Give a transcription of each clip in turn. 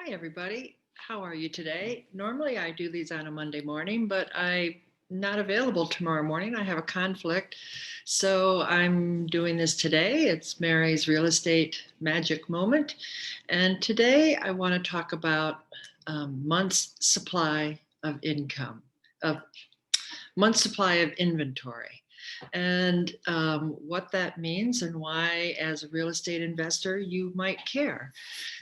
Hi, everybody. How are you today? Normally, I do these on a Monday morning, but I'm not available tomorrow morning. I have a conflict. So I'm doing this today. It's Mary's Real Estate Magic Moment. And today I want to talk about months' supply of income, of months' supply of inventory, and what that means and why, as a real estate investor, you might care.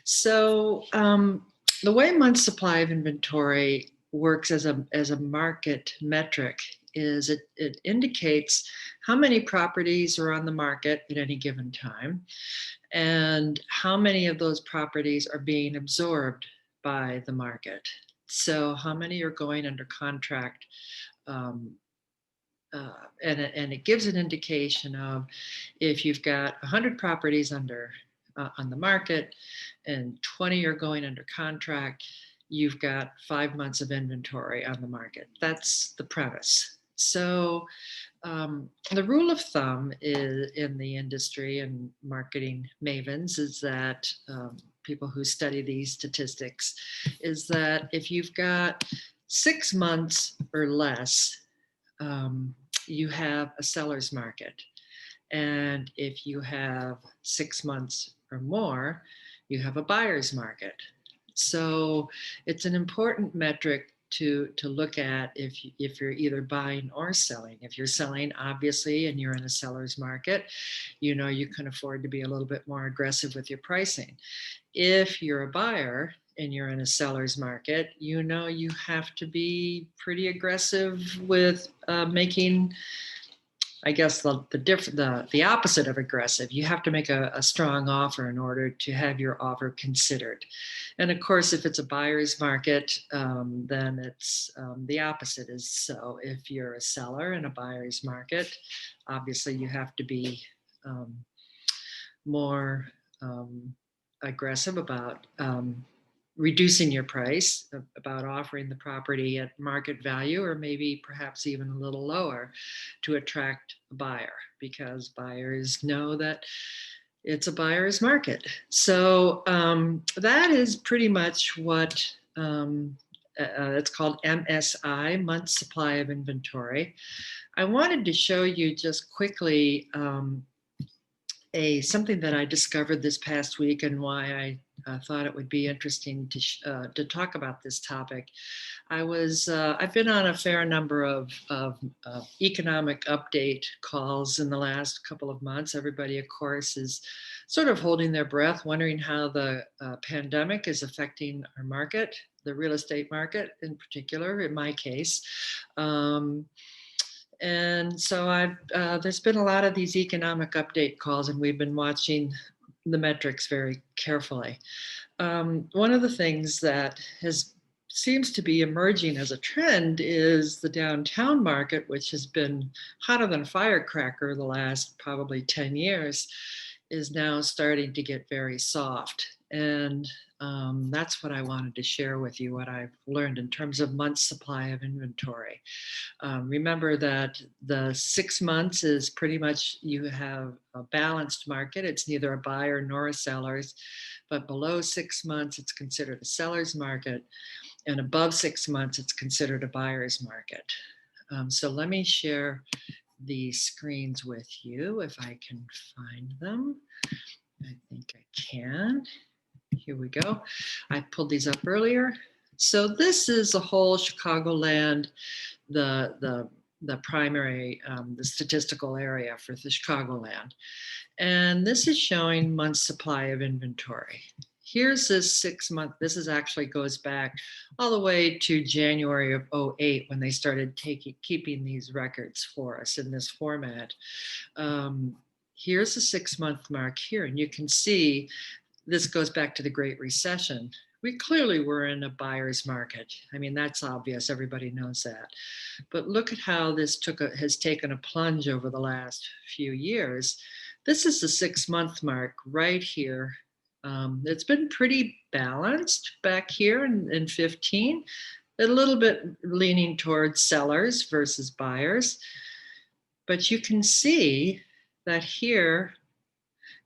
So the way month supply of inventory works as a market metric is it indicates how many properties are on the market at any given time and how many of those properties are being absorbed by the market. So how many are going under contract, um, and it gives an indication of if you've got 100 properties on the market and 20 are going under contract, you've got 5 months of inventory on the market. That's the premise. So the rule of thumb is in the industry and marketing mavens is that people who study these statistics is that if you've got 6 months or less, um, you have a seller's market. And if you have 6 months or more, you have a buyer's market. So it's an important metric to look at if you're either buying or selling. If you're selling, obviously, and you're in a seller's market, you can afford to be a little bit more aggressive with your pricing. If you're a buyer and you're in a seller's market, you have to be pretty aggressive with making, I guess, the opposite of aggressive. You have to make a strong offer in order to have your offer considered. And of course, if it's a buyer's market, then it's the opposite is so. If you're a seller in a buyer's market, obviously you have to be more aggressive about reducing your price, about offering the property at market value, or maybe perhaps even a little lower to attract a buyer, because buyers know that it's a buyer's market. So that is pretty much what it's called MSI, month supply of inventory. I wanted to show you just quickly something that I discovered this past week and why I thought it would be interesting to talk about this topic. I've been on a fair number of economic update calls in the last couple of months. Everybody, of course, is sort of holding their breath, wondering how the pandemic is affecting our market, the real estate market in particular, in my case. And so there's been a lot of these economic update calls, and we've been watching the metrics very carefully. One of the things that has seems to be emerging as a trend is the downtown market, which has been hotter than a firecracker the last probably 10 years, is now starting to get very soft. And that's what I wanted to share with you, what I've learned in terms of months supply of inventory. Remember that the 6 months is pretty much you have a balanced market. It's neither a buyer nor a seller's, but below 6 months, it's considered a seller's market. And above 6 months, it's considered a buyer's market. So let me share the screens with you if I can find them. I think I can. Here we go. I pulled these up earlier. So this is the whole Chicagoland, the primary, the statistical area for the Chicagoland. And this is showing months supply of inventory. Here's this 6 month, this is actually goes back all the way to January of 2008 when they started keeping these records for us in this format. Here's the 6 month mark here, and you can see this goes back to the Great Recession. We clearly were in a buyer's market. I mean, that's obvious. Everybody knows that. But look at how this has taken a plunge over the last few years. This is the 6 month mark right here. It's been pretty balanced back here in 15, a little bit leaning towards sellers versus buyers. But you can see that here,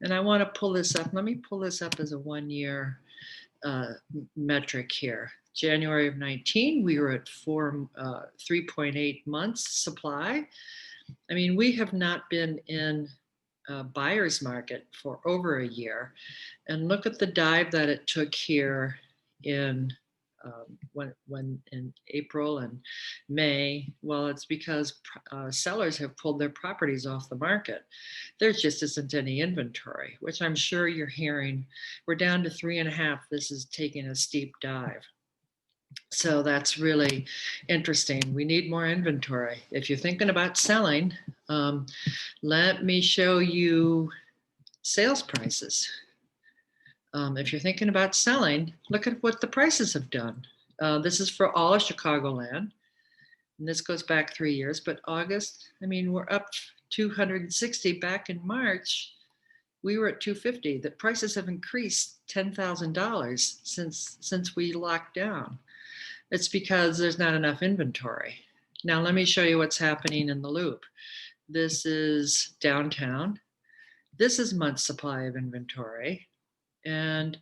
and I want to pull this up. Let me pull this up as a 1 year metric here. January of 19, we were at 3.8 months supply. I mean, we have not been in a buyer's market for over a year. And look at the dive that it took here in when in April and May. Well, it's because sellers have pulled their properties off the market. There just isn't any inventory, which I'm sure you're hearing. We're down to 3.5. This is taking a steep dive. So that's really interesting. We need more inventory. If you're thinking about selling, let me show you sales prices. If you're thinking about selling, look at what the prices have done. This is for all of Chicagoland, and this goes back 3 years, but August, I mean, we're up 260. Back in March, we were at 250. The prices have increased $10,000 since we locked down. It's because there's not enough inventory. Now, let me show you what's happening in the Loop. This is downtown. This is month's supply of inventory. And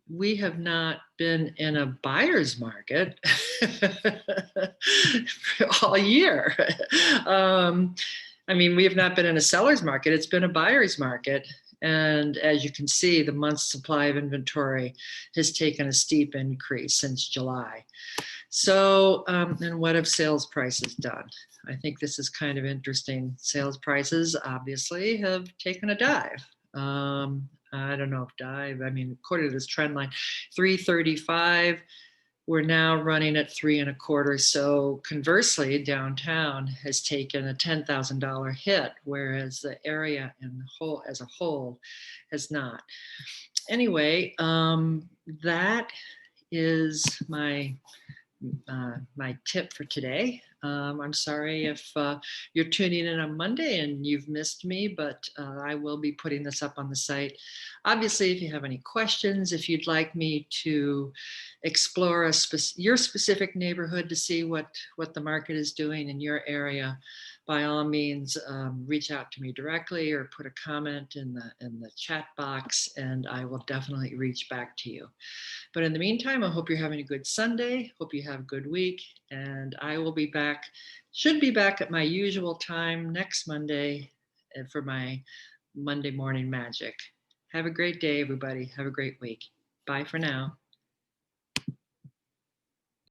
we have not been in a buyer's market all year. I mean, we have not been in a seller's market. It's been a buyer's market. And as you can see, the month's supply of inventory has taken a steep increase since July. So, and what have sales prices done? I think this is kind of interesting. Sales prices obviously have taken a dive. I don't know if dive, I mean, according to this trend line, 335. We're now running at 3.25. So conversely, downtown has taken a $10,000 hit, whereas the area in the whole, as a whole, has not. Anyway, that is my tip for today. I'm sorry if you're tuning in on Monday and you've missed me, but I will be putting this up on the site. Obviously, if you have any questions, if you'd like me to explore your specific neighborhood to see what the market is doing in your area, by all means, reach out to me directly or put a comment in the chat box, and I will definitely reach back to you. But in the meantime, I hope you're having a good Sunday. Hope you have a good week, and I will be back, should be back at my usual time next Monday for my Monday morning magic. Have a great day, everybody. Have a great week. Bye for now.